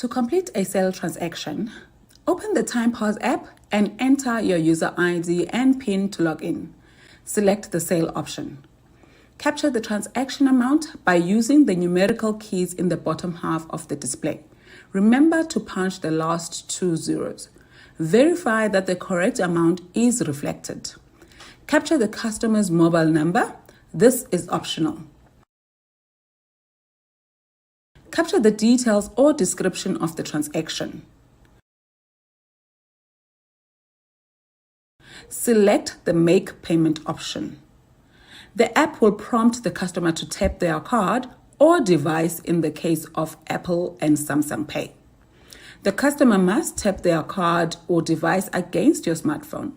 To complete a sale transaction, open the TymePause app and enter your user ID and PIN to log in. Select the sale option. Capture the transaction amount by using the numerical keys in the bottom half of the display. Remember to punch the last 2 zeros. Verify that the correct amount is reflected. Capture the customer's mobile number. This is optional. Capture the details or description of the transaction. Select the Make Payment option. The app will prompt the customer to tap their card or device in the case of Apple and Samsung Pay. The customer must tap their card or device against your smartphone.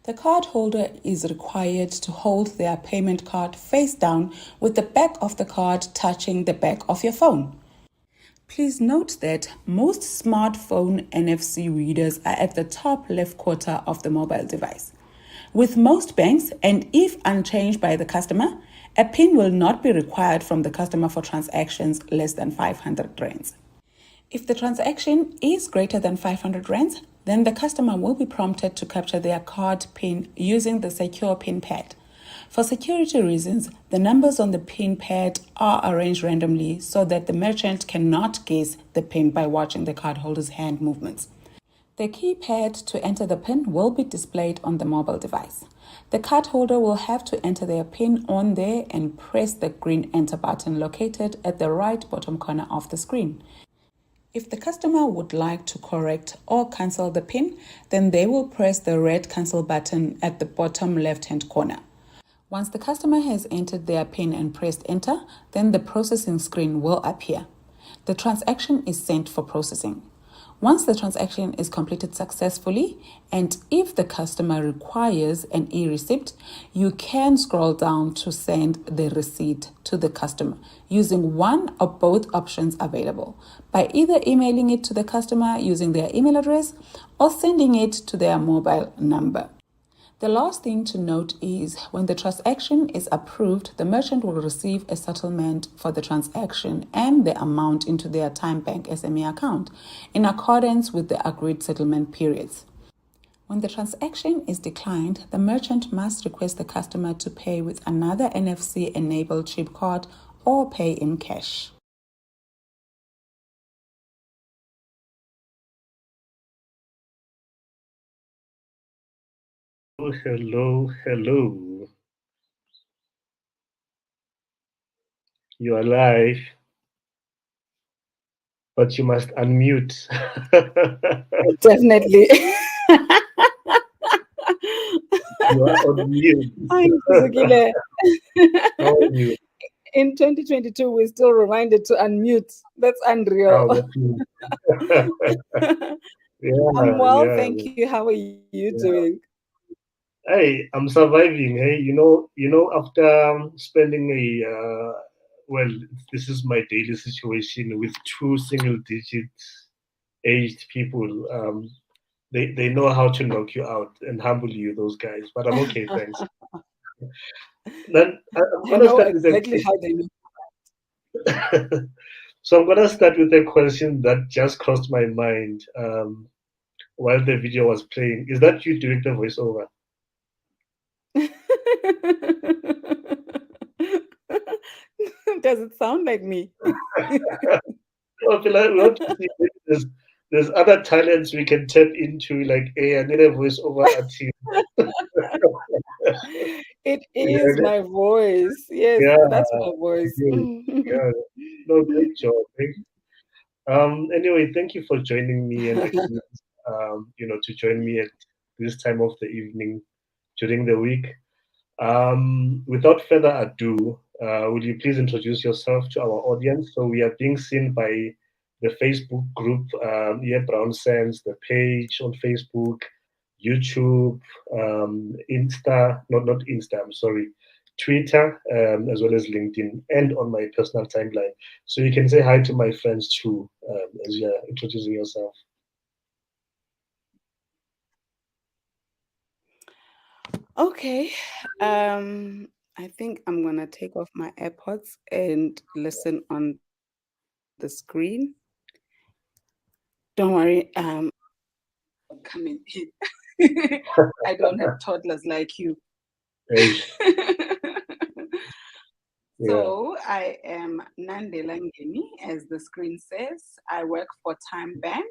The cardholder is required to hold their payment card face down with the back of the card touching the back of your phone. Please note that most smartphone NFC readers are at the top left quarter of the mobile device. With most banks, and if unchanged by the customer, a PIN will not be required from the customer for transactions less than 500 rands. If the transaction is greater than 500 rands, then the customer will be prompted to capture their card PIN using the secure PIN pad. For security reasons, the numbers on the PIN pad are arranged randomly so that the merchant cannot guess the PIN by watching the cardholder's hand movements. The keypad to enter the PIN will be displayed on the mobile device. The cardholder will have to enter their PIN on there and press the green enter button located at the right bottom corner of the screen. If the customer would like to correct or cancel the PIN, then they will press the red cancel button at the bottom left-hand corner. Once the customer has entered their PIN and pressed enter, then the processing screen will appear. The transaction is sent for processing. Once the transaction is completed successfully, and if the customer requires an e-receipt, you can scroll down to send the receipt to the customer using one or both options available by either emailing it to the customer using their email address or sending it to their mobile number. The last thing to note is when the transaction is approved, the merchant will receive a settlement for the transaction and the amount into their TymeBank SME account in accordance with the agreed settlement periods. When the transaction is declined, the merchant must request the customer to pay with another NFC-enabled chip card or pay in cash. Hello. You are live, but you must unmute. Definitely. You are on mute. How are you? In 2022, we're still reminded to unmute. That's unreal. Oh, that's me. I'm well, Yeah. thank you. How are you doing? Hey, I'm surviving. Hey, after spending well, this is my daily situation with two single-digit aged people. They know how to knock you out and humble you, those guys. But I'm okay, thanks. Then I'm I gonna know start with exactly how they look. So I'm gonna start with a question that just crossed my mind while the video was playing. Is that you doing the voiceover? Does it sound like me? I feel like we have to see if there's other talents we can tap into, like, hey, I need a voiceover artist. It is my voice. Yes, Yeah, that's my voice. yeah. No, great job. Anyway, thank you for joining me and agreeing, to join me at this time of the evening during the week. Without further ado, will you please introduce yourself to our audience? So we are being seen by the Facebook group, BrownSense, the page on Facebook, YouTube, not Insta, I'm sorry, Twitter, as well as LinkedIn, and on my personal timeline. So you can say hi to my friends too, as you're introducing yourself. Okay. I think I'm gonna take off my AirPods and listen on the screen. Don't worry, coming in. I don't have toddlers like you. Eish, yeah. So I am Nande Langeni, as the screen says. I work for TymeBank.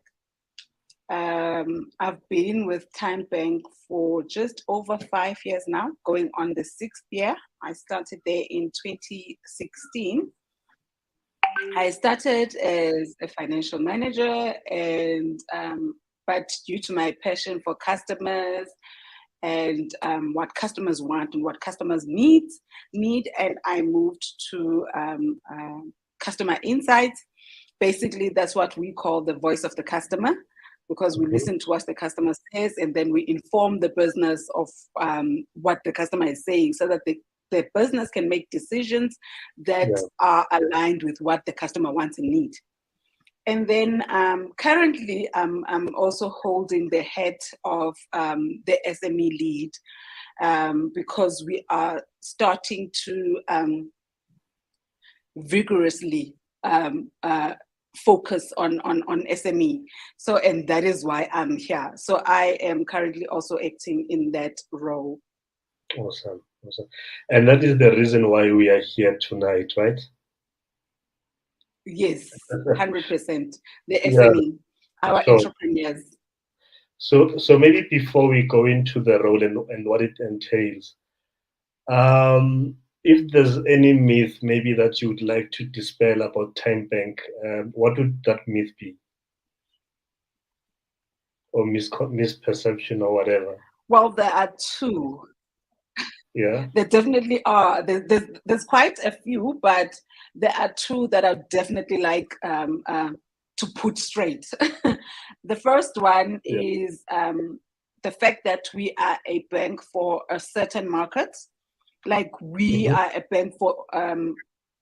I've been with TymeBank for just over 5 years now, going on the 6th year. I started there in 2016. I started as a financial manager, and but due to my passion for customers and what customers want and what customers need, and I moved to customer insights. Basically, that's what we call the voice of the customer, because we Mhm. listen to what the customer says and then we inform the business of what the customer is saying, so that the business can make decisions that Yeah. are aligned with what the customer wants and needs. And then currently, I'm also holding the head of the SME lead, because we are starting to vigorously focus on SME. So, and that is why I'm here. So I am currently also acting in that role. Awesome. Awesome. And that is the reason why we are here tonight, right? Yes, 100%. The Yeah, SME, our sure. entrepreneurs. So maybe before we go into the role and what it entails, if there's any myth maybe that you would like to dispel about TymeBank, what would that myth be? Or misperception or whatever? Well, there are two. Yeah. There definitely are. There's quite a few, but there are two that I definitely like to put straight. The first one Yeah. is the fact that we are a bank for a certain market. Like we Hmm. are a bank for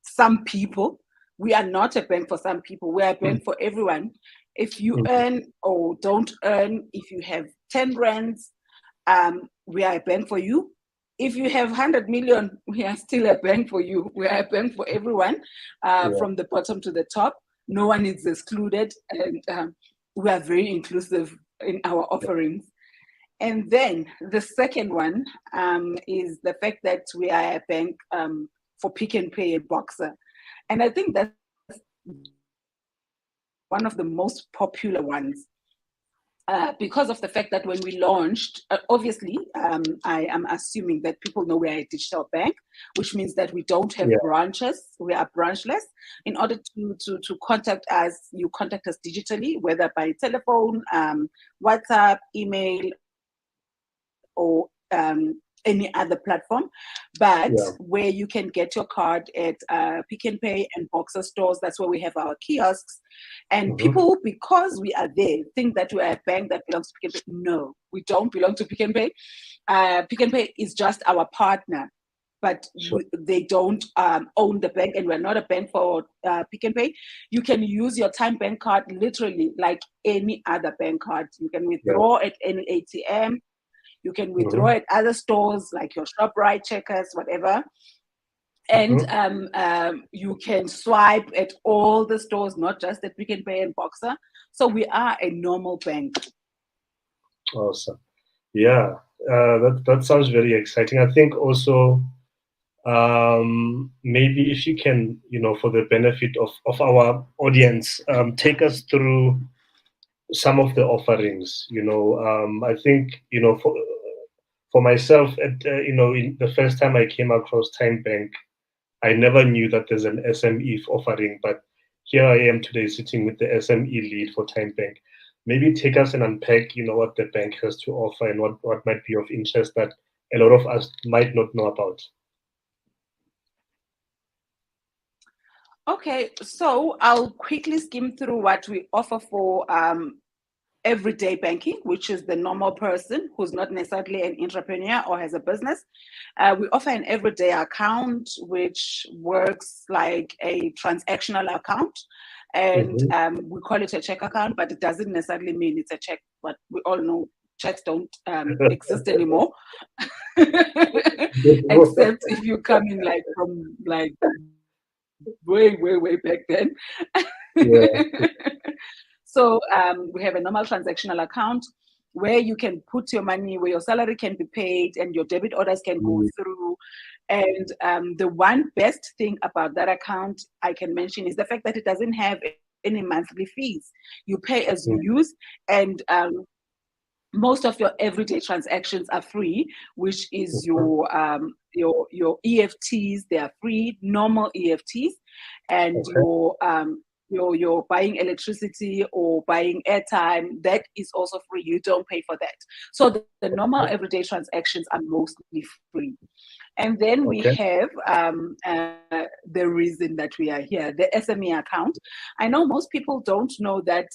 some people. We are not a bank for some people. We are a bank for everyone. If you earn or don't earn, if you have 10 rands, we are a bank for you. If you have 100 million, we are still a bank for you. We are a bank for everyone, Yeah. from the bottom to the top. No one is excluded, and we are very inclusive in our offerings. And then the second one is the fact that we are a bank for Pick and Pay and Boxer. And I think that's one of the most popular ones, because of the fact that when we launched, obviously, I am assuming that people know we are a digital bank, which means that we don't have Yeah. branches. We are branchless. In order to contact us, you contact us digitally, whether by telephone, WhatsApp, email, or any other platform. But Yeah. where you can get your card at Pick and Pay and Boxer stores, that's where we have our kiosks. And Hmm. people, because we are there, think that we are a bank that belongs to Pick and Pay. No, we don't belong to Pick and Pay. Pick and Pay is just our partner, but Sure. they don't own the bank, and we're not a bank for Pick and Pay. You can use your TymeBank card literally like any other bank card. You can Yeah. withdraw at any ATM. You can withdraw Hmm. at other stores like your ShopRite, Checkers, whatever. And Hmm. you can swipe at all the stores, not just at Pick and Pay and Boxer. So we are a normal bank. Awesome. Yeah. That sounds very exciting. I think also maybe if you can, for the benefit of our audience, take us through some of the offerings. I think, for myself, in the first time I came across TymeBank, I never knew that there's an SME offering, but here I am today sitting with the SME lead for TymeBank. Maybe take us and unpack, what the bank has to offer and what might be of interest that a lot of us might not know about. Okay, so I'll quickly skim through what we offer for everyday banking, which is the normal person who's not necessarily an entrepreneur or has a business. We offer an everyday account, which works like a transactional account. And Hmm. we call it a check account, but it doesn't necessarily mean it's a check. But we all know checks don't exist anymore, except if you come in like from like way, way, way back then. Yeah. So we have a normal transactional account where you can put your money, where your salary can be paid and your debit orders can go through. And the one best thing about that account I can mention is the fact that it doesn't have any monthly fees. You pay as you use, and most of your everyday transactions are free, which is your EFTs. They are free, normal EFTs, and your buying electricity or buying airtime, that is also free. You don't pay for that. So the normal everyday transactions are mostly free. And then we have the reason that we are here, the SME account. I know most people don't know that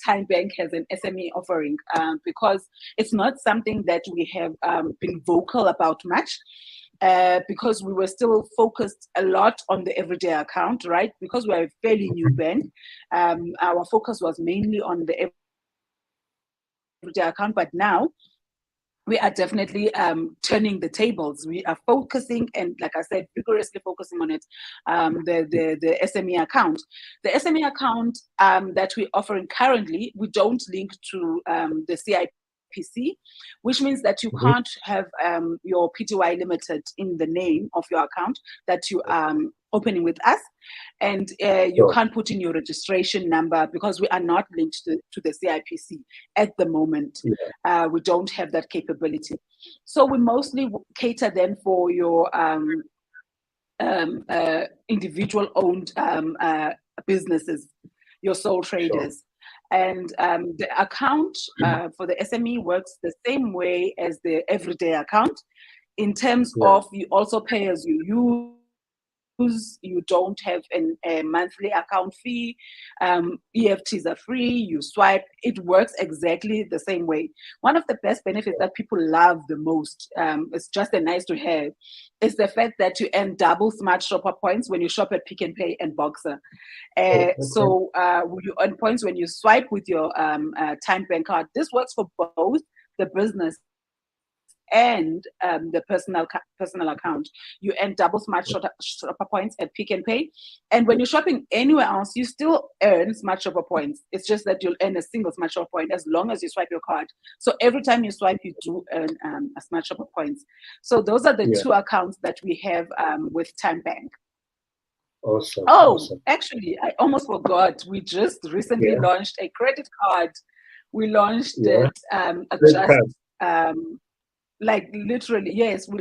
TymeBank has an SME offering because it's not something that we have been vocal about much. Because we were still focused a lot on the everyday account, right? Because we're a fairly new bank, our focus was mainly on the everyday account. But now we are definitely turning the tables. We are focusing, and like I said, vigorously focusing on it, the SME account. The SME account that we're offering currently, we don't link to the CIPC, which means that you can't have your PTY limited in the name of your account that you are opening with us. And you can't put in your registration number because we are not linked to the CIPC at the moment. We don't have that capability. So we mostly cater then for your individual-owned businesses, your sole traders. And the account for the SME works the same way as the everyday account in terms of you also pay as you use. You don't have a monthly account fee. EFTs are free. You swipe. It works exactly the same way. One of the best benefits that people love the most, it's just a nice to have, is the fact that you earn double smart shopper points when you shop at Pick and Pay and Boxer. So you earn points when you swipe with your TymeBank card. This works for both the business and the personal account. You earn double smart shopper points at Pick and Pay, and when you're shopping anywhere else, you still earn smart shopper points. It's just that you'll earn a single smart shopper point as long as you swipe your card. So every time you swipe, you do earn a smart shopper points. So those are the two accounts that we have with TymeBank. Awesome. Awesome. Actually, I almost forgot. We just recently launched a credit card. We launched it like literally, yes, we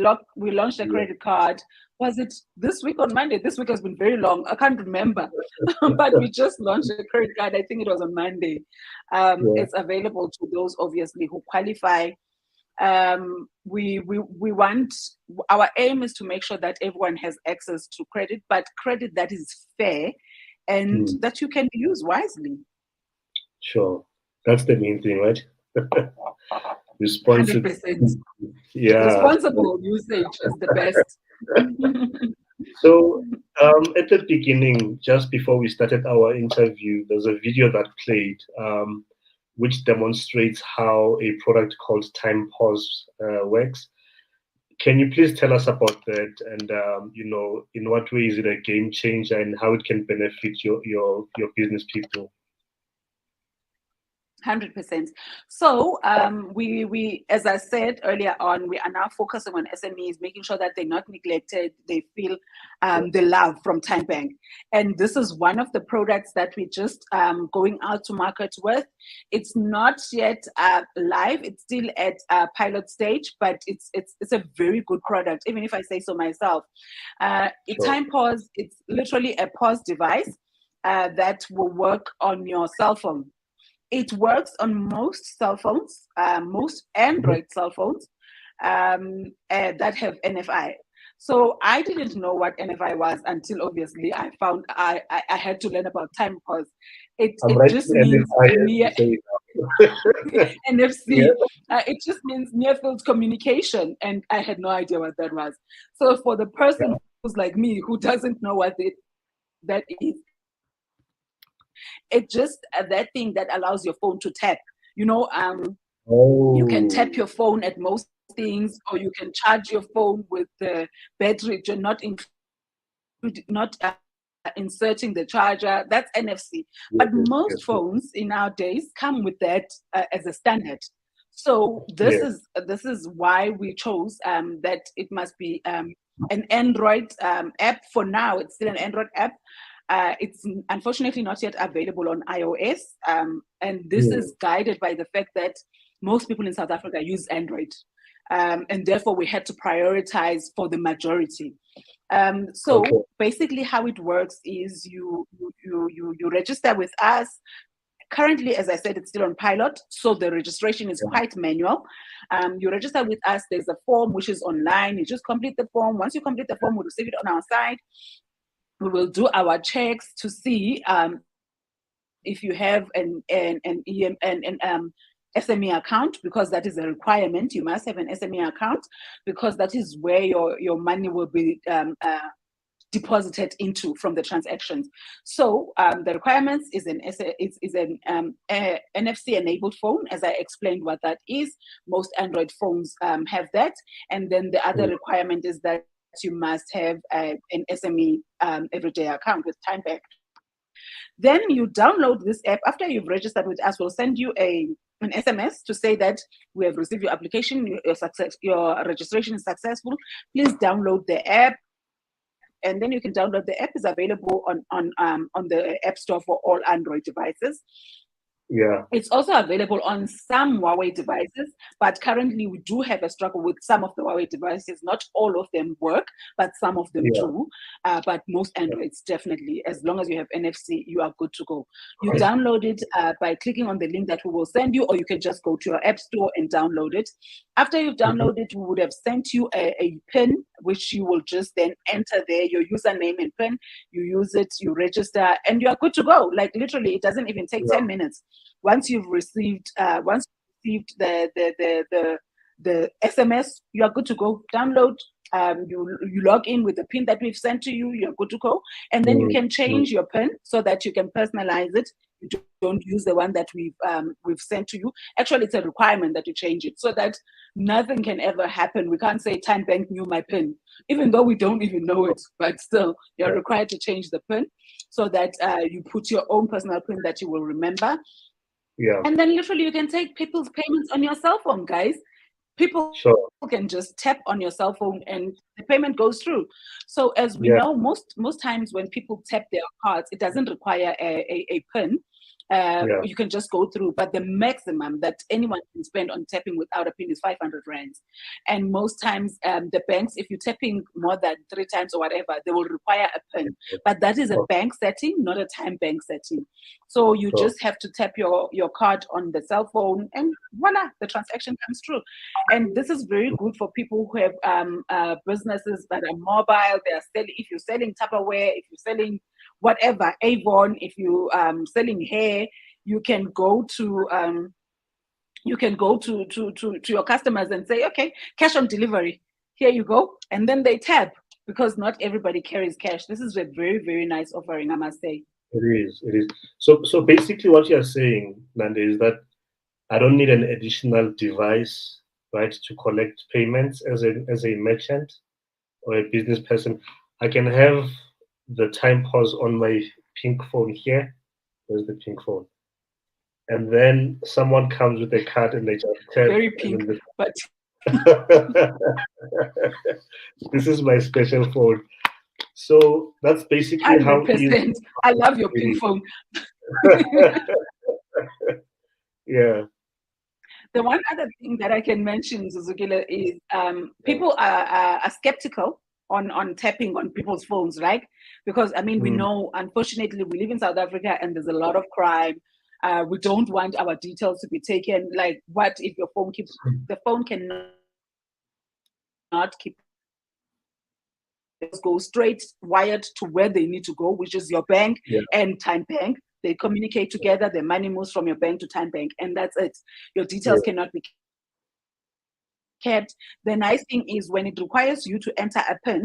launched a credit card. Was it this week on Monday? This week has been very long. I can't remember. But we just launched a credit card. I think it was on Monday. It's available to those obviously who qualify. We want, our aim is to make sure that everyone has access to credit, but credit that is fair and that you can use wisely. Sure. That's the main thing, right? Responsible. 100%. Responsible usage is the best. So at the beginning, just before we started our interview, there's a video that played which demonstrates how a product called Time Pause works. Can you please tell us about that, and in what way is it a game changer and how it can benefit your business people? 100%. So we, as I said earlier on, we are now focusing on SMEs, making sure that they're not neglected, they feel the love from TymeBank. And this is one of the products that we just going out to market with. It's not yet live; it's still at pilot stage, but it's a very good product, even if I say so myself. Time Pause, it's literally a pause device that will work on your cell phone. It works on most cell phones, most Android cell phones that have NFI. So I didn't know what NFI was until obviously I found I had to learn about Time Pause. It just means NFC. It just means near field communication, and I had no idea what that was. So for the person who's like me who doesn't know what that is, it's just that thing that allows your phone to tap. You can tap your phone at most things, or you can charge your phone with the battery not inserting the charger. That's NFC. But most phones in our days come with that as a standard. So this is why we chose that it must be an Android app. For now, it's still an Android app. It's unfortunately not yet available on iOS, and this is guided by the fact that most people in South Africa use Android, and therefore we had to prioritize for the majority. So basically, how it works is you register with us. Currently, as I said, it's still on pilot, so the registration is quite manual. You register with us. There's a form which is online. You just complete the form. Once you complete the form, we'll receive it on our side. We will do our checks to see if you have an SME account, because that is a requirement. You must have an SME account because that is where your money will be deposited into from the transactions. So the requirements is an NFC enabled phone, as I explained what that is. Most Android phones have that. And then the other requirement is that you must have an SME everyday account with TymeBank. Then you download this app. After you've registered with us, we'll send you an SMS to say that we have received your application, your registration is successful. Please download the app. And then you can download the app. Is available on the App Store for all Android devices. Yeah. It's also available on some Huawei devices, but currently we do have a struggle with some of the Huawei devices. Not all of them work, but some of them do. But most Androids definitely, as long as you have NFC, you are good to go. You download it by clicking on the link that we will send you, or you can just go to your App Store and download it. After you've downloaded it, we would have sent you a PIN, which you will just then enter there, your username and PIN. You use it, you register, and you are good to go. Like literally, it doesn't even take 10 minutes. Once you've received the SMS, you are good to go. Download. You log in with the PIN that we've sent to you. You're good to go, and then you can change your PIN so that you can personalize it. You don't use the one that we've sent to you. Actually, it's a requirement that you change it so that nothing can ever happen. We can't say TymeBank knew my PIN, even though we don't even know it. But still, you're required to change the PIN so that you put your own personal PIN that you will remember. Yeah. And then literally you can take people's payments on your cell phone, guys. People can just tap on your cell phone and the payment goes through. So as we know, most times when people tap their cards, it doesn't require a PIN. You can just go through, but the maximum that anyone can spend on tapping without a PIN is 500 rands. And most times the banks, if you're tapping more than 3 times or whatever, they will require a PIN. But that is a bank setting, not a TymeBank setting. So you just have to tap your card on the cell phone and voila, the transaction comes through. And this is very good for people who have businesses that are mobile. They are selling, if you're selling Tupperware, if you're selling whatever, Avon, if you selling hair, you can go to your customers and say, okay, cash on delivery, here you go, and then they tap, because not everybody carries cash. This is a very, very nice offering, I must say. It is. So basically what you're saying, Nande, is that I don't need an additional device, right, to collect payments as a merchant or a business person. I can have the time pause on my pink phone here. There's the pink phone. And then someone comes with a card and they just tap. Very pink, but this is my special phone. So that's basically 100%. How easy. I love your pink phone. Yeah. The one other thing that I can mention, Zuzukile, is people are skeptical on tapping on people's phones, right? Because I mean, we know, unfortunately, we live in South Africa and there's a lot of crime. We don't want our details to be taken. Like, what if your phone keeps? The phone cannot keep. Go straight wired to where they need to go, which is your bank and TymeBank. They communicate together. The money moves from your bank to TymeBank, and that's it. Your details cannot be kept. The nice thing is when it requires you to enter a PIN,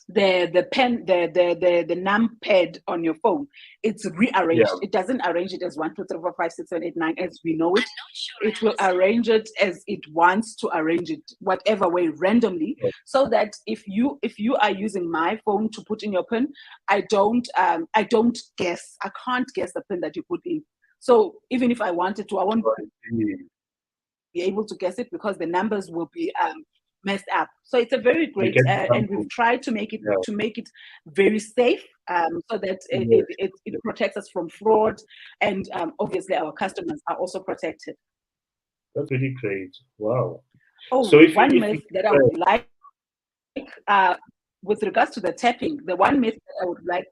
the numpad on your phone, it's rearranged. Yeah. It doesn't arrange it as 1, 2, 3, 4, 5, 6, 7, 8, 9 as we know it. It will arrange it as it wants to arrange it, whatever way, randomly, so that if you are using my phone to put in your pin, I don't guess. I can't guess the pin that you put in. So even if I wanted to, I won't be able to guess it because the numbers will be messed up. So it's a very You great, get and we've tried to make it very safe, so that it protects us from fraud, and obviously our customers are also protected. That's really great. Wow. Oh, So if one myth that I would like, with regards to the tapping, the one myth that I would like,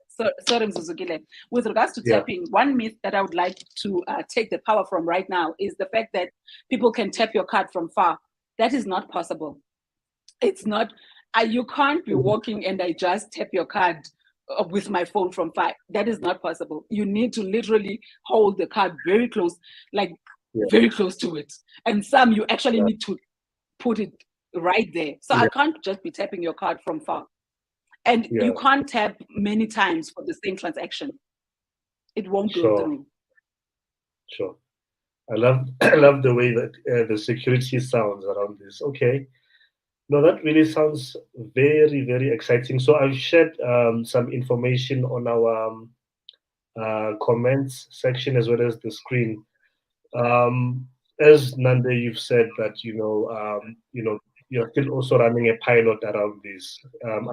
sorry, Mzuzukile, with regards to tapping, one myth that I would like to take the power from right now is the fact that people can tap your card from far. That is not possible. It's not, you can't be walking and I just tap your card with my phone from far. That is not possible. You need to literally hold the card very close, like very close to it. And some you actually need to put it right there. So I can't just be tapping your card from far. And you can't tap many times for the same transaction. It won't go through. Sure. I love the way that the security sounds around this. Okay. No, that really sounds very, very exciting. So I've shared some information on our comments section as well as the screen. As Nande, you've said that you're still also running a pilot around this.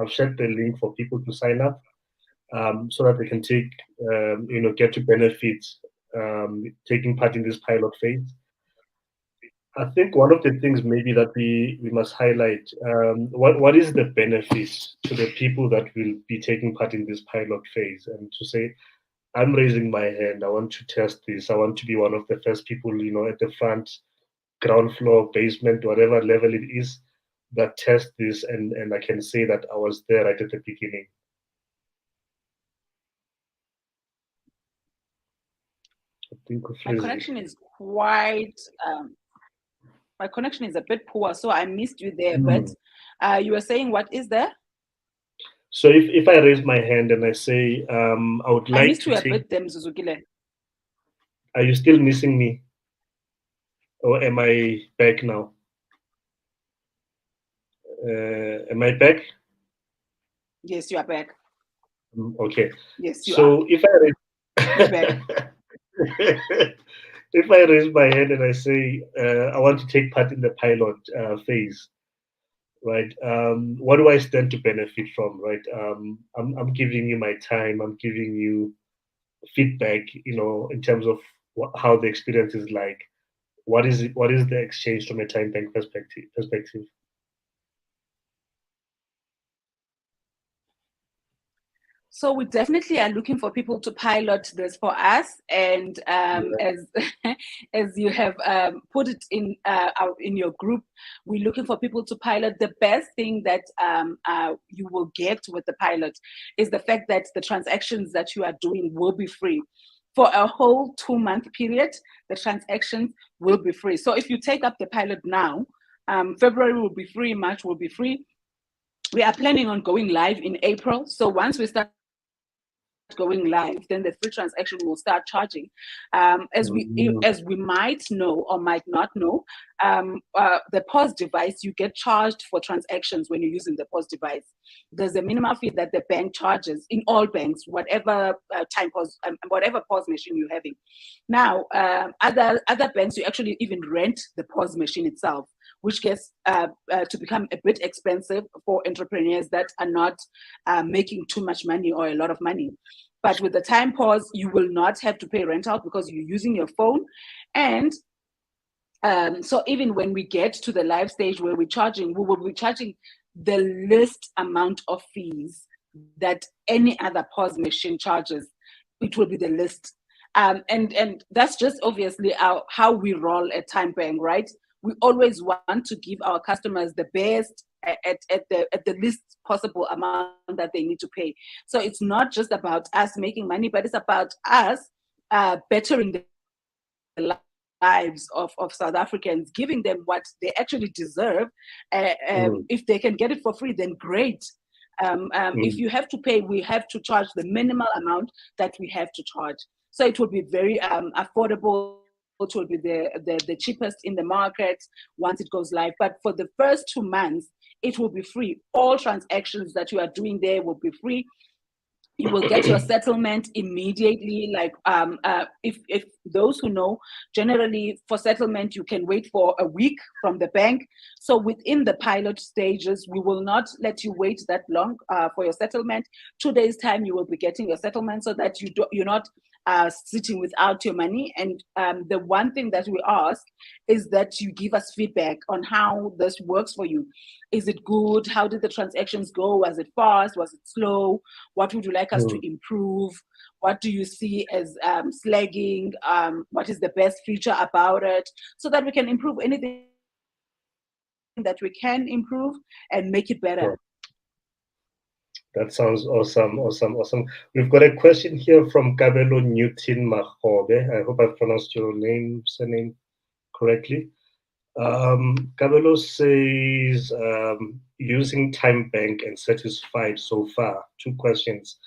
I've shared the link for people to sign up so that they can get to benefit taking part in this pilot phase. I think one of the things maybe that we must highlight, what is the benefit to the people that will be taking part in this pilot phase, and to say, I'm raising my hand, I want to test this, I want to be one of the first people, at the front, ground floor, basement, whatever level it is, that test this, and I can say that I was there right at the beginning. I think my connection is quite my connection is a bit poor, so I missed you there. But you were saying, what is there? So if I raise my hand and I say I would like I missed to you a bit, Mzuzukile. Are you still missing me? Or am I back now? Am I back? Yes, you are back. Okay. Yes, you so are. if I raise, You're back. if I raise my hand and I say I want to take part in the pilot phase, right? What do I stand to benefit from, right? I'm giving you my time. I'm giving you feedback, in terms of how the experience is like. What is it? What is the exchange from a TymeBank perspective? So we definitely are looking for people to pilot this for us, and as as you have put it in your group, we're looking for people to pilot. The best thing that you will get with the pilot is the fact that the transactions that you are doing will be free. For a whole 2-month period, the transactions will be free. So if you take up the pilot now, February will be free, March will be free. We are planning on going live in April. So once we start going live, then the free transaction will start charging. As we might know or might not know, the POS device, you get charged for transactions when you're using the POS device. There's a minimum fee that the bank charges in all banks, whatever whatever POS machine you're having. Now, other banks, you actually even rent the POS machine itself, which gets to become a bit expensive for entrepreneurs that are not making too much money or a lot of money. But with the time pause, you will not have to pay rental because you're using your phone. And so even when we get to the live stage where we will be charging the least amount of fees that any other POS machine charges. It will be the least. And that's just obviously how we roll at TymeBank, right? We always want to give our customers the best at the least possible amount that they need to pay. So it's not just about us making money, but it's about us bettering the lives of South Africans, giving them what they actually deserve. If they can get it for free, then great. If you have to pay, we have to charge the minimal amount that we have to charge. So it will be very affordable. It will be the cheapest in the market once it goes live. But for the first 2 months, it will be free. All transactions that you are doing there will be free. You will get your settlement immediately. Like if those who know, generally for settlement you can wait for a week from the bank. So within the pilot stages, we will not let you wait that long for your settlement. 2 days time you will be getting your settlement, so that you're not sitting without your money. And the one thing that we ask is that you give us feedback on how this works for you. Is it good? How did the transactions go? Was it fast? Was it slow? What would you like us to improve? What do you see as slagging? What is the best feature about it? So that we can improve anything that we can improve and make it better. Sure. That sounds awesome. We've got a question here from Kabelo Newton Mahobe. I hope I've pronounced your surname correctly. Kabelo says, using TymeBank and satisfied so far. 2 questions.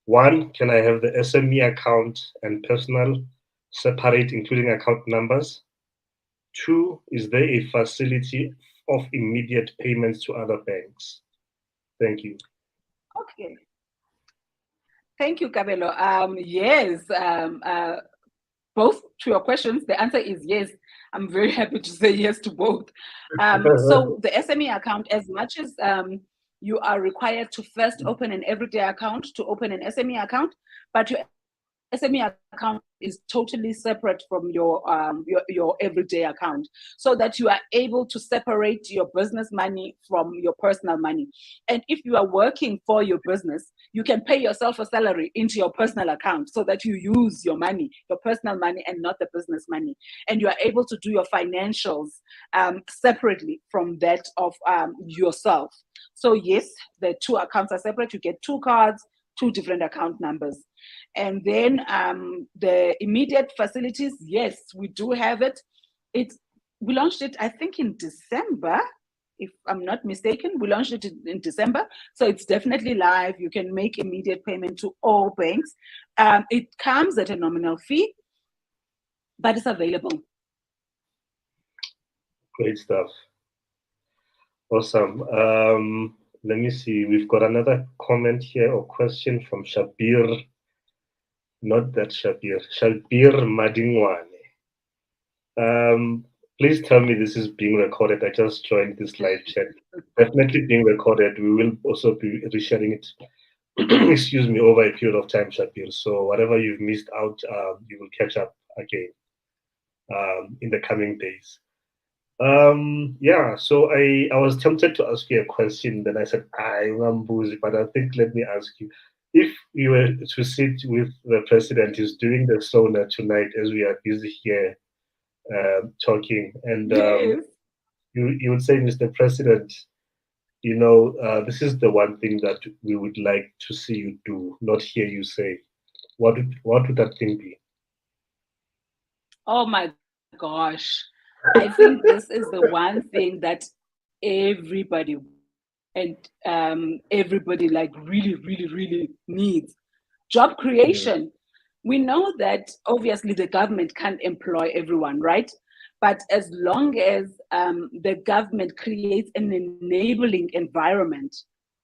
1, can I have the SME account and personal separate, including account numbers? 2, is there a facility of immediate payments to other banks? Thank you. Okay. Thank you, Kabelo. Yes, both to your questions, the answer is yes. I'm very happy to say yes to both. So the SME account, as much as you are required to first open an everyday account to open an SME account, but your SME account is totally separate from your everyday account, so that you are able to separate your business money from your personal money. And if you are working for your business, you can pay yourself a salary into your personal account, so that you use your money, your personal money, and not the business money. And you are able to do your financials separately from that of yourself. So yes, the 2 accounts are separate. You get 2 cards, 2 different account numbers. And then the immediate facilities, yes, we do have it. We launched it, I think, in December, if I'm not mistaken. We launched it in December, so it's definitely live. You can make immediate payment to all banks. It comes at a nominal fee, but it's available. Great stuff. Awesome. Let me see. We've got another comment here or question from Shabir. Not that Shabir. Shabir Madingwane. Please tell me this is being recorded. I just joined this live chat. Definitely being recorded. We will also be resharing it, excuse me, over a period of time, Shabir. So whatever you've missed out, you will catch up again in the coming days. Yeah, so I was tempted to ask you a question, then I said, I'm boozy, but I think let me ask you. If you were to sit with the president, who's doing the sauna tonight as we are busy here talking, and Yes. you would say, Mr. President, this is the one thing that we would like to see you do, not hear you say. What would that thing be? Oh my gosh. I think this is the one thing that everybody like really needs. Job creation. We know that obviously the government can't employ everyone, right? But as long as the government creates an enabling environment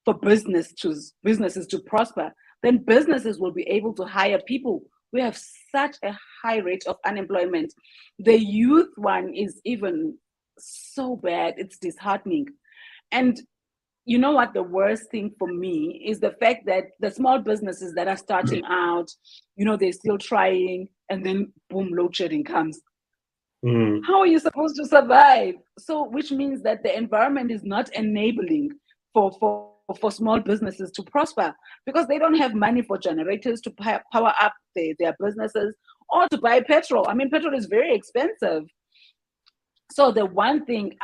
for businesses to prosper, then businesses will be able to hire people. We have such a high rate of unemployment. The youth one is even so bad, it's disheartening. And you know what, the worst thing for me is the fact that the small businesses that are starting out, they're still trying, and then boom, load shedding comes. How are you supposed to survive? So which means that the environment is not enabling for small businesses to prosper, because they don't have money for generators to power up their businesses, or to buy petrol. I mean, petrol is very expensive. So the one thing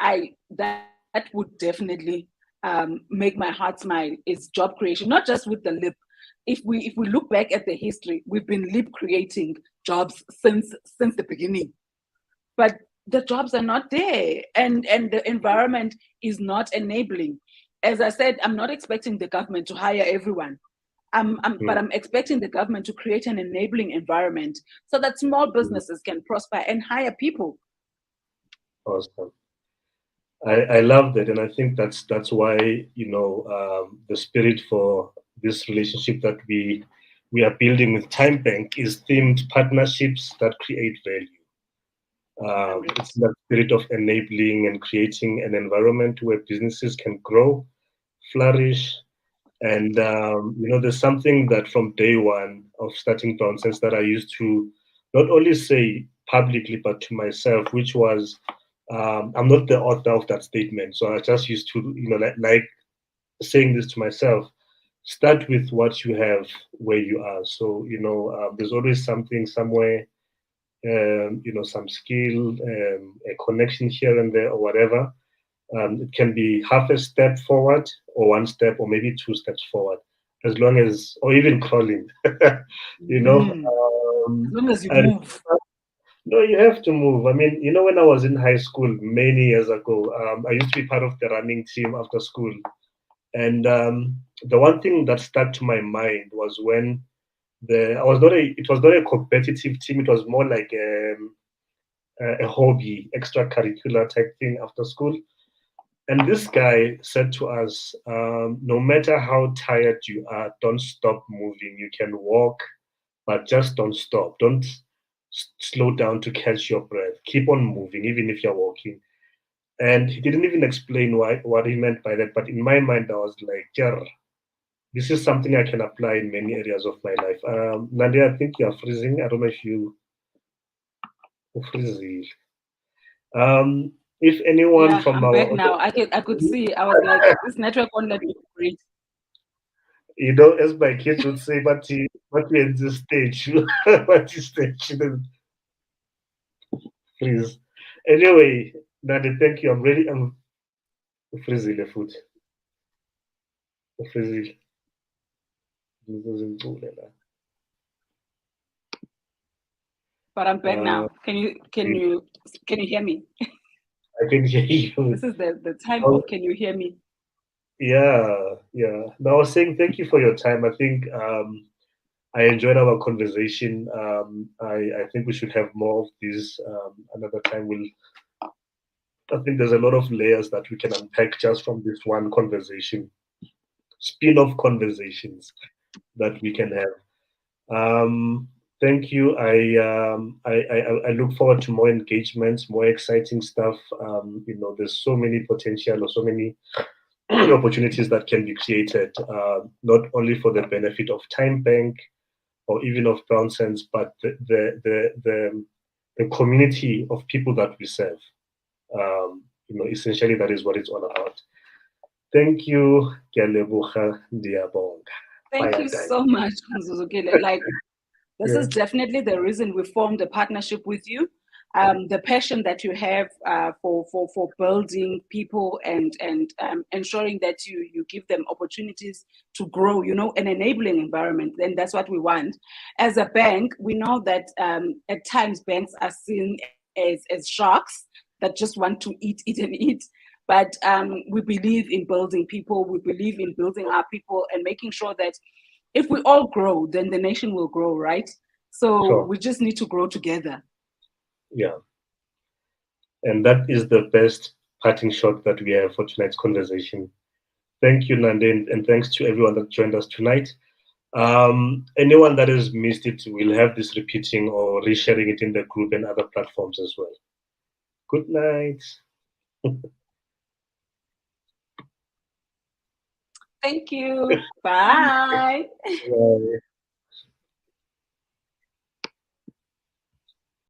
that would definitely make my heart smile is job creation, not just with the lip. If we look back at the history, we've been lip creating jobs since the beginning, but the jobs are not there, and the environment is not enabling. as I said, I'm not expecting the government to hire everyone. But I'm expecting the government to create an enabling environment so that small businesses can prosper and hire people. Awesome. I love that, and I think that's why the spirit for this relationship that we are building with TymeBank is themed partnerships that create value. It's the spirit of enabling and creating an environment where businesses can grow, flourish, and there's something that from day one of starting BrownSense that I used to not only say publicly but to myself, which was I'm not the author of that statement, so I just used to like saying this to myself. Start with what you have where you are. So there's always something somewhere, some skill, a connection here and there, or whatever. It can be half a step forward, or one step, or maybe two steps forward, as long as, or even crawling. As long as you move. No, you have to move. I mean, when I was in high school many years ago, I used to be part of the running team after school. And the one thing that stuck to my mind was when it was not a competitive team. It was more like a hobby, extracurricular type thing after school. And this guy said to us, no matter how tired you are, don't stop moving. You can walk, but just don't stop. Don't slow down to catch your breath. Keep on moving, even if you're walking. And he didn't even explain what he meant by that. But in my mind, I was like, yeah, this is something I can apply in many areas of my life. Nande, I think you're freezing. I don't know if you freezing. If anyone from I'm our back now. I could see. I was like, this network won't let me breathe. As my kids would say, but we at this stage, what is stage? Freeze. Anyway, Nande, thank you. I'm freezing the food. Freezing. But I'm back now. Can you hear me? I can hear you. This is the time of can you hear me? Yeah. No, I was saying thank you for your time. I think I enjoyed our conversation. I think we should have more of these another time. I think there's a lot of layers that we can unpack just from this one conversation, spin-off conversations that we can have. Thank you. I look forward to more engagements, more exciting stuff. There's so many potential or so many opportunities that can be created, not only for the benefit of TymeBank or even of BrownSense, but the community of people that we serve. Essentially, that is what it's all about. Thank you. Thank you so much, Nzuzukile. Like, this is definitely the reason we formed a partnership with you. The passion that you have for building people and ensuring that you give them opportunities to grow, an enabling environment. And that's what we want. As a bank, we know that at times banks are seen as sharks that just want to eat and eat. But we believe in building people. We believe in building our people and making sure that if we all grow, then the nation will grow, right? So we just need to grow together. Yeah. And that is the best parting shot that we have for tonight's conversation. Thank you, Nande, and thanks to everyone that joined us tonight. Anyone that has missed it, we'll have this repeating or resharing it in the group and other platforms as well. Good night. Thank you. Bye. Bye.